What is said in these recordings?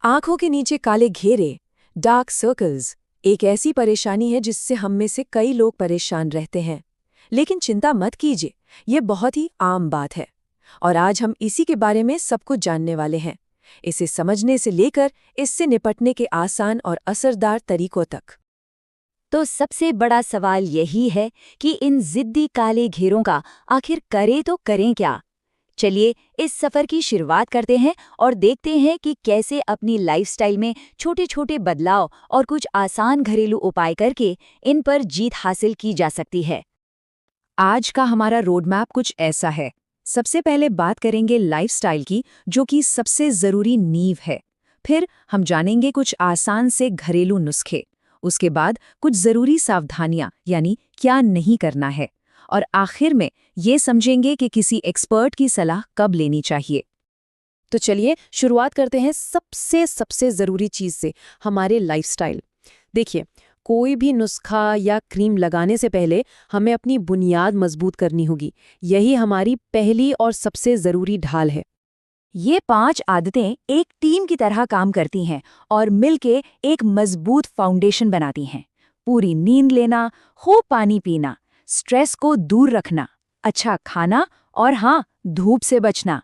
आंखों के नीचे काले घेरे, डार्क सर्कल्स, एक ऐसी परेशानी है जिससे हम में से कई लोग परेशान रहते हैं। लेकिन चिंता मत कीजिए, ये बहुत ही आम बात है। और आज हम इसी के बारे में सब कुछ जानने वाले हैं, इसे समझने से लेकर इससे निपटने के आसान और असरदार तरीकों तक। तो सबसे बड़ा सवाल यही है कि इन जिद्दी काले घेरों का आखिर करें तो करें क्या। चलिए इस सफ़र की शुरुआत करते हैं और देखते हैं कि कैसे अपनी लाइफस्टाइल में छोटे छोटे बदलाव और कुछ आसान घरेलू उपाय करके इन पर जीत हासिल की जा सकती है। आज का हमारा रोड मैप कुछ ऐसा है। सबसे पहले बात करेंगे लाइफस्टाइल की, जो कि सबसे ज़रूरी नींव है। फिर हम जानेंगे कुछ आसान से घरेलू नुस्खे। उसके बाद कुछ ज़रूरी सावधानियां, यानी क्या नहीं करना है। और आखिर में ये समझेंगे कि किसी एक्सपर्ट की सलाह कब लेनी चाहिए। तो चलिए शुरुआत करते हैं सबसे ज़रूरी चीज़ से, हमारे लाइफस्टाइल। देखिए, कोई भी नुस्खा या क्रीम लगाने से पहले हमें अपनी बुनियाद मजबूत करनी होगी। यही हमारी पहली और सबसे ज़रूरी ढाल है। ये 5 आदतें एक टीम की तरह काम करती हैं और मिलके एक मजबूत फाउंडेशन बनाती हैं। पूरी नींद लेना, खूब पानी पीना, स्ट्रेस को दूर रखना, अच्छा खाना और हाँ, धूप से बचना।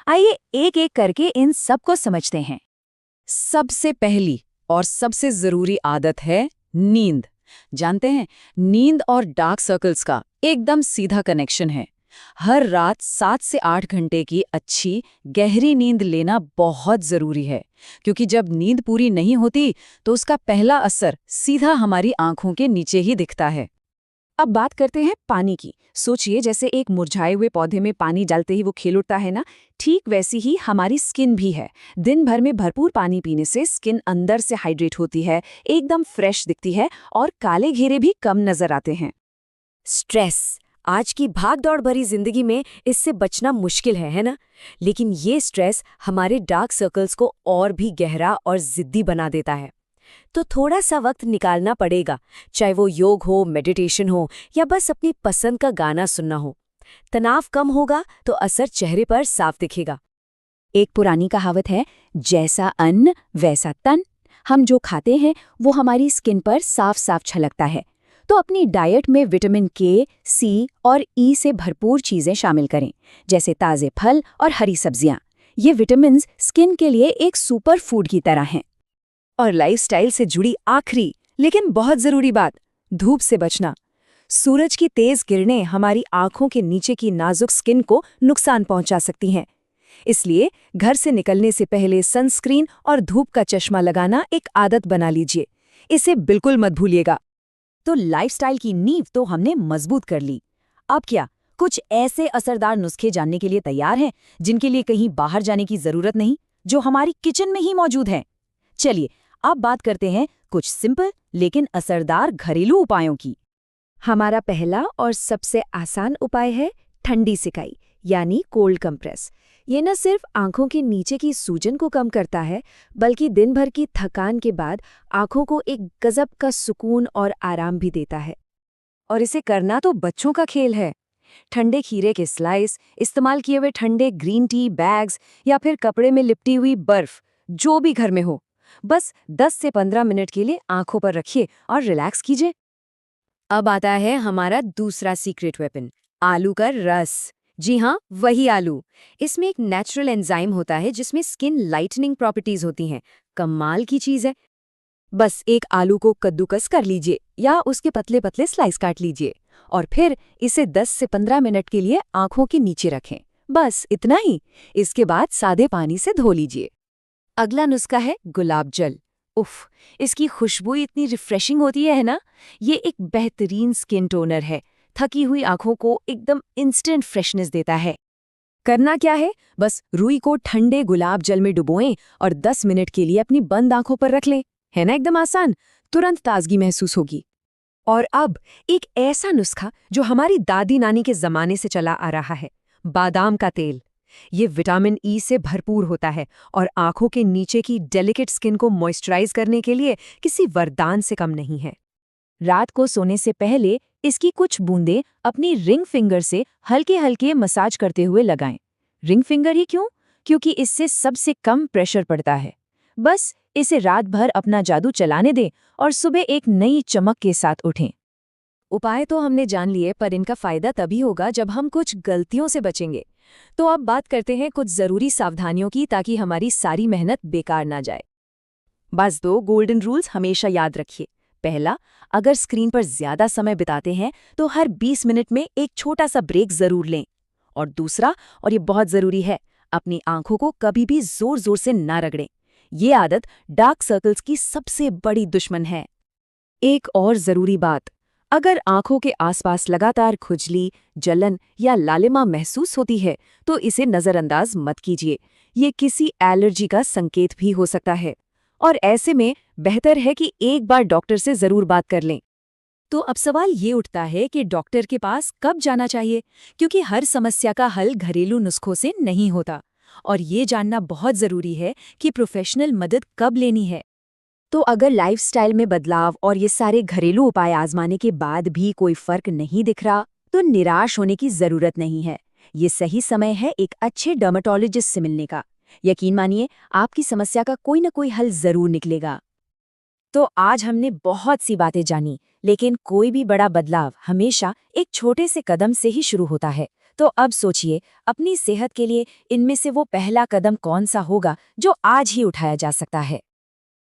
आइए एक एक करके इन सब को समझते हैं। सबसे पहली और सबसे ज़रूरी आदत है नींद। जानते हैं, नींद और डार्क सर्कल्स का एकदम सीधा कनेक्शन है। हर रात 7 से 8 घंटे की अच्छी गहरी नींद लेना बहुत ज़रूरी है, क्योंकि जब नींद पूरी नहीं होती तो उसका पहला असर सीधा हमारी आंखों के नीचे ही दिखता है। अब बात करते हैं पानी की। सोचिए, जैसे एक मुरझाए हुए पौधे में पानी डालते ही वो खिल उठता है ना, ठीक वैसी ही हमारी स्किन भी है। दिन भर में भरपूर पानी पीने से स्किन अंदर से हाइड्रेट होती है, एकदम फ्रेश दिखती है और काले घेरे भी कम नजर आते हैं। स्ट्रेस आज की भाग-दौड़ भरी जिंदगी में इससे बचना मुश्किल है ना? लेकिन ये स्ट्रेस हमारे डार्क सर्कल्स को और भी गहरा और जिद्दी बना देता है। तो थोड़ा सा वक्त निकालना पड़ेगा, चाहे वो योग हो, मेडिटेशन हो या बस अपनी पसंद का गाना सुनना हो। तनाव कम होगा तो असर चेहरे पर साफ दिखेगा। एक पुरानी कहावत है, जैसा अन्न वैसा तन। हम जो खाते हैं वो हमारी स्किन पर साफ साफ झलकता है। तो अपनी डाइट में विटामिन के, सी और ई से भरपूर चीज़ें शामिल करें, जैसे ताज़े फल और हरी सब्जियां। ये विटामिन्स स्किन के लिए एक सुपर फूड की तरह हैं। और लाइफस्टाइल से जुड़ी आखिरी लेकिन बहुत ज़रूरी बात, धूप से बचना। सूरज की तेज़ किरणें हमारी आंखों के नीचे की नाजुक स्किन को नुकसान पहुंचा सकती हैं। इसलिए घर से निकलने से पहले सनस्क्रीन और धूप का चश्मा लगाना एक आदत बना लीजिए। इसे बिल्कुल मत भूलिएगा। तो लाइफस्टाइल की नींव तो हमने मजबूत कर ली। अब क्या, कुछ ऐसे असरदार नुस्खे जानने के लिए तैयार हैं जिनके लिए कहीं बाहर जाने की जरूरत नहीं, जो हमारी किचन में ही मौजूद हैं? चलिए अब बात करते हैं कुछ सिंपल लेकिन असरदार घरेलू उपायों की। हमारा पहला और सबसे आसान उपाय है ठंडी सिकाई, यानी कोल्ड कंप्रेस। ये न सिर्फ आंखों के नीचे की सूजन को कम करता है, बल्कि दिन भर की थकान के बाद आंखों को एक गजब का सुकून और आराम भी देता है। और इसे करना तो बच्चों का खेल है। ठंडे खीरे के स्लाइस, इस्तेमाल किए हुए ठंडे ग्रीन टी बैग्स या फिर कपड़े में लिपटी हुई बर्फ, जो भी घर में हो, बस 10 से 15 मिनट के लिए आंखों पर रखिए और रिलैक्स कीजिए। अब आता है हमारा दूसरा सीक्रेट वेपन, आलू का रस। जी हाँ, वही आलू। इसमें एक नेचुरल एंजाइम होता है जिसमें स्किन लाइटनिंग प्रॉपर्टीज होती हैं। कमाल की चीज़ है। बस एक आलू को कद्दूकस कर लीजिए या उसके पतले पतले स्लाइस काट लीजिए और फिर इसे 10 से 15 मिनट के लिए आंखों के नीचे रखें। बस इतना ही। इसके बाद सादे पानी से धो लीजिए। अगला नुस्खा है गुलाब जल। उफ, इसकी खुशबू इतनी रिफ्रेशिंग होती है ना। ये एक बेहतरीन स्किन टोनर है, थकी हुई आंखों को एकदम इंस्टेंट फ्रेशनेस देता है। करना क्या है, बस रुई को ठंडे गुलाब जल में डुबोएं और 10 मिनट के लिए अपनी बंद आंखों पर रख लें। है ना एकदम आसान, तुरंत ताजगी महसूस होगी। और अब एक ऐसा नुस्खा जो हमारी दादी नानी के जमाने से चला आ रहा है, बादाम का तेल। ये विटामिन ई से भरपूर होता है और आंखों के नीचे की डेलिकेट स्किन को मॉइस्चराइज करने के लिए किसी वरदान से कम नहीं है। रात को सोने से पहले इसकी कुछ बूंदें अपनी रिंग फिंगर से हल्के हल्के मसाज करते हुए लगाएं। रिंग फिंगर ही क्यों? क्योंकि इससे सबसे कम प्रेशर पड़ता है। बस इसे रात भर अपना जादू चलाने दें और सुबह एक नई चमक के साथ उठें। उपाय तो हमने जान लिए, पर इनका फायदा तभी होगा जब हम कुछ गलतियों से बचेंगे। तो अब बात करते हैं कुछ जरूरी सावधानियों की, ताकि हमारी सारी मेहनत बेकार ना जाए। बस 2 गोल्डन रूल्स हमेशा याद रखिए। पहला, अगर स्क्रीन पर ज्यादा समय बिताते हैं तो हर 20 मिनट में एक छोटा सा ब्रेक जरूर लें। और दूसरा, और ये बहुत जरूरी है, अपनी आंखों को कभी भी जोर जोर से ना रगड़ें। ये आदत डार्क सर्कल्स की सबसे बड़ी दुश्मन है। एक और जरूरी बात, अगर आंखों के आसपास लगातार खुजली, जलन या लालिमा महसूस होती है तो इसे नजरअंदाज मत कीजिए। ये किसी एलर्जी का संकेत भी हो सकता है, और ऐसे में बेहतर है कि एक बार डॉक्टर से जरूर बात कर लें। तो अब सवाल ये उठता है कि डॉक्टर के पास कब जाना चाहिए, क्योंकि हर समस्या का हल घरेलू नुस्खों से नहीं होता, और ये जानना बहुत जरूरी है कि प्रोफेशनल मदद कब लेनी है। तो अगर लाइफस्टाइल में बदलाव और ये सारे घरेलू उपाय आजमाने के बाद भी कोई फर्क नहीं दिख रहा, तो निराश होने की जरूरत नहीं है। ये सही समय है एक अच्छे डर्मेटोलॉजिस्ट से मिलने का। यकीन मानिए, आपकी समस्या का कोई न कोई हल जरूर निकलेगा। तो आज हमने बहुत सी बातें जानी, लेकिन कोई भी बड़ा बदलाव हमेशा एक छोटे से कदम से ही शुरू होता है। तो अब सोचिए, अपनी सेहत के लिए इनमें से वो पहला कदम कौन सा होगा जो आज ही उठाया जा सकता है।